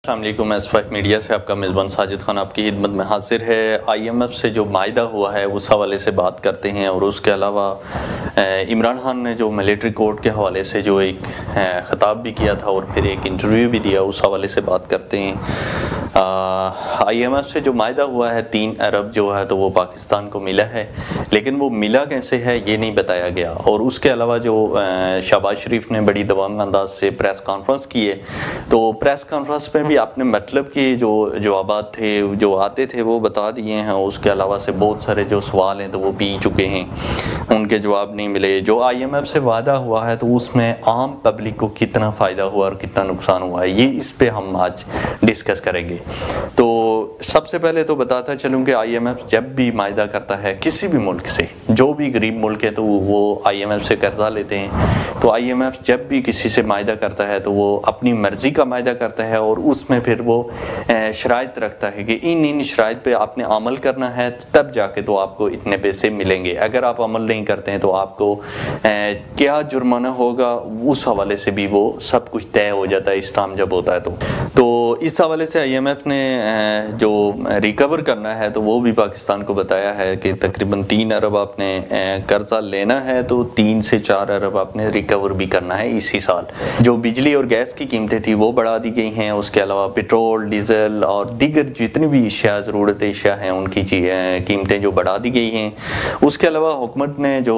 अस्सलाम वालेकुम। S5 media से आपका मेज़बान साजिद खान आपकी खिदमत में हाजिर है। IMF से जो मायदा हुआ है उस हवाले से बात करते हैं और उसके अलावा इमरान खान ने जो मिलिट्री कोर्ट के हवाले से जो एक ख़िताब भी किया था और फिर एक इंटरव्यू भी दिया, उस हवाले से बात करते हैं। IMF से जो मायदा हुआ है 3 अरब जो है तो वो पाकिस्तान को मिला है, लेकिन वो मिला कैसे है ये नहीं बताया गया। और उसके अलावा जो शहबाज शरीफ ने बड़ी दबंग अंदाज से प्रेस कॉन्फ्रेंस की है, तो प्रेस कॉन्फ्रेंस में भी आपने मतलब कि जो जवाबात थे जो आते थे वो बता दिए हैं। उसके अलावा से बहुत सारे जो सवाल हैं तो वो पी चुके हैं, उनके जवाब नहीं मिले। जो IMF से वादा हुआ है तो उसमें आम पब्लिक को कितना फ़ायदा हुआ और कितना नुकसान हुआ है, ये इस पे हम आज डिस्कस करेंगे। तो सबसे पहले तो बताता चलूँ कि IMF जब भी मायदा करता है किसी भी मुल्क से, जो भी गरीब मुल्क है तो वो IMF से कर्जा लेते हैं। तो IMF जब भी किसी से मायदा करता है तो वो अपनी मर्ज़ी का मायदा करता है और उसमें फिर वो शराइत रखता है कि इन शराइत पे आपने अमल करना है, तब जाके तो आपको इतने पैसे मिलेंगे। अगर आप अमल नहीं करते हैं तो आपको क्या जुर्माना होगा, उस हवाले से भी वो सब कुछ तय हो जाता है इस्लाम जब होता है तो इस हवाले से IMF ने जो रिकवर करना है तो वो भी पाकिस्तान को बताया है कि तकरीबन 3 अरब आपने कर्जा लेना है, तो 3 से 4 अरब आपने रिकवर भी करना है इसी साल। जो बिजली और गैस की कीमतें थी वो बढ़ा दी गई हैं। उसके अलावा पेट्रोल, डीजल और दीगर जितनी भी अशिया ज़रूरत अशिया हैं उनकी कीमतें जो बढ़ा दी गई हैं। उसके अलावा हुकूमत ने जो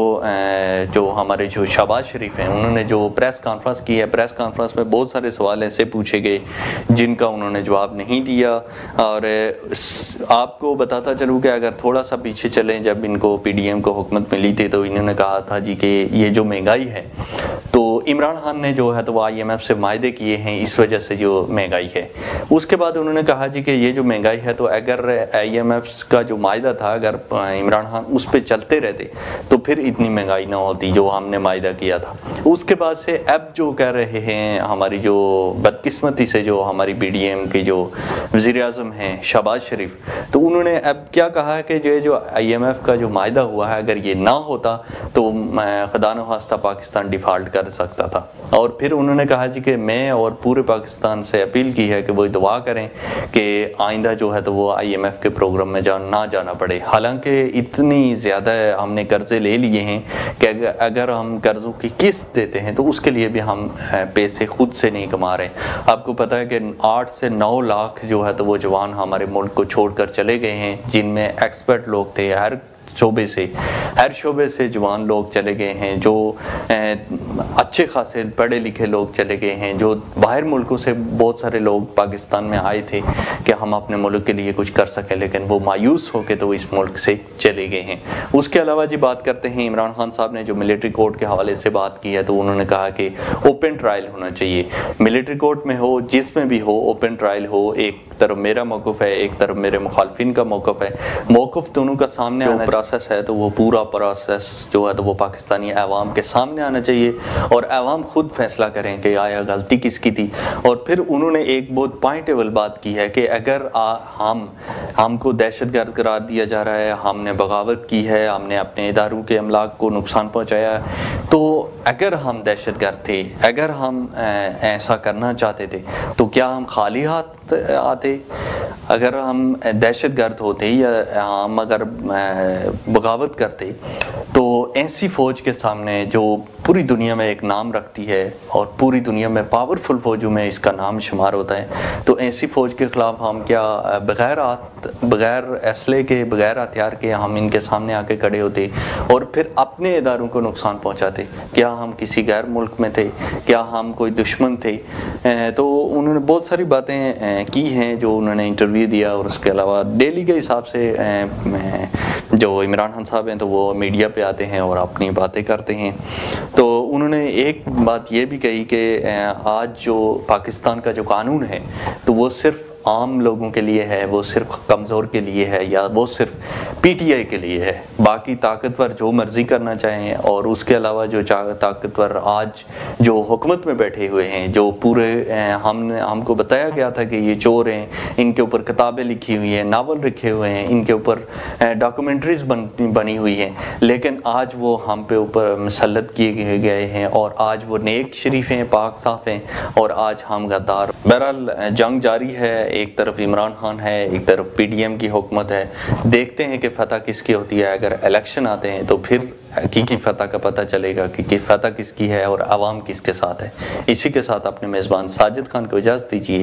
हमारे जो शहबाज शरीफ हैं उन्होंने जो प्रेस कॉन्फ्रेंस की है, प्रेस कॉन्फ्रेंस में बहुत सारे सवाल ऐसे पूछे गए जिनका उन्होंने जवाब नहीं दिया। और आपको बताता चलूँ कि अगर थोड़ा सा पीछे चलें, जब इनको PDM को हुकूमत मिली थी तो इन्होंने कहा था जी कि ये जो महंगाई है तो इमरान खान ने जो है तो वो IMF से वायदे किए हैं, इस वजह से जो महंगाई है। उसके बाद उन्होंने कहा जी कि ये जो महंगाई है तो अगर IMF का जो मायदा था अगर इमरान खान उस पर चलते रहते तो फिर इतनी महंगाई ना होती जो हमने मायदा किया था। उसके बाद से अब जो कह रहे हैं, हमारी जो बदकिस्मती से जो हमारी PDM के जो वज़ीर आज़म हैं शहबाज शरीफ, तो उन्होंने अब क्या कहा है कि जो IMF का जो मायदा हुआ है अगर ये ना होता तो खुदा न खास्ता पाकिस्तान डिफ़ॉल्ट कर सकता था। और फिर उन्होंने कहा जी कि मैं और पूरे पाकिस्तान से अपील की है कि वो दुआ करें कि आइंदा जो है तो वो IMF के प्रोग्राम में ना जाना पड़े। हालांकि इतनी ज़्यादा हमने कर्ज़े ले लिए हैं कि अगर हम कर्ज़ों की किस्त देते हैं तो उसके लिए भी हम पैसे खुद से नहीं कमा रहे। आपको पता है कि 8 से 9 लाख जो है तो वो जवान हमारे मुल्क को छोड़कर चले गए हैं, जिनमें एक्सपर्ट लोग थे, हर शोबे से जवान लोग चले गए हैं, जो अच्छे खासे पढ़े लिखे लोग चले गए हैं, जो बाहर मुल्कों से बहुत सारे लोग पाकिस्तान में आए थे कि हम अपने मुल्क के लिए कुछ कर सकें, लेकिन वो मायूस होकर तो इस मुल्क से चले गए हैं। उसके अलावा जी बात करते हैं, इमरान खान साहब ने जो मिलिट्री कोर्ट के हवाले से बात की है तो उन्होंने कहा कि ओपन ट्रायल होना चाहिए, मिलिट्री कोर्ट में हो, जिसमें भी हो, ओपन ट्रायल हो। एक तरफ मेरा मौक़िफ़ है, एक तरफ मेरे मुखालफिन का मौक़िफ़ है, मौक़िफ़ दोनों का सामने आना प्रोसेस है तो वो पूरा प्रोसेस जो है तो वो पाकिस्तानी अवाम के सामने आना चाहिए और अवाम खुद फैसला करें कि आया गलती किसकी थी। और फिर उन्होंने एक बहुत पॉइंटेबल बात की है कि अगर हमको दहशतगर्द करार दिया जा रहा है, हमने बगावत की है, हमने अपने इदारों के अमलाक को नुकसान पहुँचाया है, तो अगर हम दहशतगर्द थे, अगर हम ऐसा करना चाहते थे तो क्या हम खाली हाथ आते? अगर हम दहशतगर्द होते या हम अगर बगावत करते तो ऐसी फ़ौज के सामने जो पूरी दुनिया में एक नाम रखती है और पूरी दुनिया में पावरफुल फ़ौजों में इसका नाम शुमार होता है, तो ऐसी फ़ौज के ख़िलाफ़ हम क्या बग़ैर असले के, बग़ैर हथियार के हम इनके सामने आके खड़े होते और फिर अपने इदारों को नुकसान पहुंचाते? क्या हम किसी गैर मुल्क में थे? क्या हम कोई दुश्मन थे? तो उन्होंने बहुत सारी बातें की हैं जो उन्होंने इंटरव्यू दिया। और उसके अलावा डेली के हिसाब से जो इमरान खान साहब हैं तो वो मीडिया पे आते हैं और अपनी बातें करते हैं। तो उन्होंने एक बात ये भी कही कि आज जो पाकिस्तान का जो कानून है तो वो सिर्फ़ आम लोगों के लिए है, वो सिर्फ कमज़ोर के लिए है, या वो सिर्फ पीटीआई के लिए है। बाकी ताकतवर जो मर्जी करना चाहें, और उसके अलावा जो ताकतवर आज जो हुकूमत में बैठे हुए हैं, जो पूरे हमको बताया गया था कि ये चोर हैं, इनके ऊपर किताबें लिखी हुई हैं, नावल लिखे हुए हैं, इनके ऊपर डॉक्यूमेंट्रीज बनी हुई हैं, लेकिन आज वो हम पे ऊपर मसल्लत किए गए हैं और आज वो नेक शरीफ हैं, पाक साफ हैं और आज हम गद्दार। बहरहाल जंग जारी है, एक तरफ इमरान खान है, एक तरफ पीडीएम की हुकूमत है। देखते हैं कि फतह किसकी होती है। अगर इलेक्शन आते हैं तो फिर हकीकी फतह का पता चलेगा कि फतह किसकी है और आवाम किसके साथ है। इसी के साथ अपने मेज़बान साजिद खान को इजाज़त दीजिए।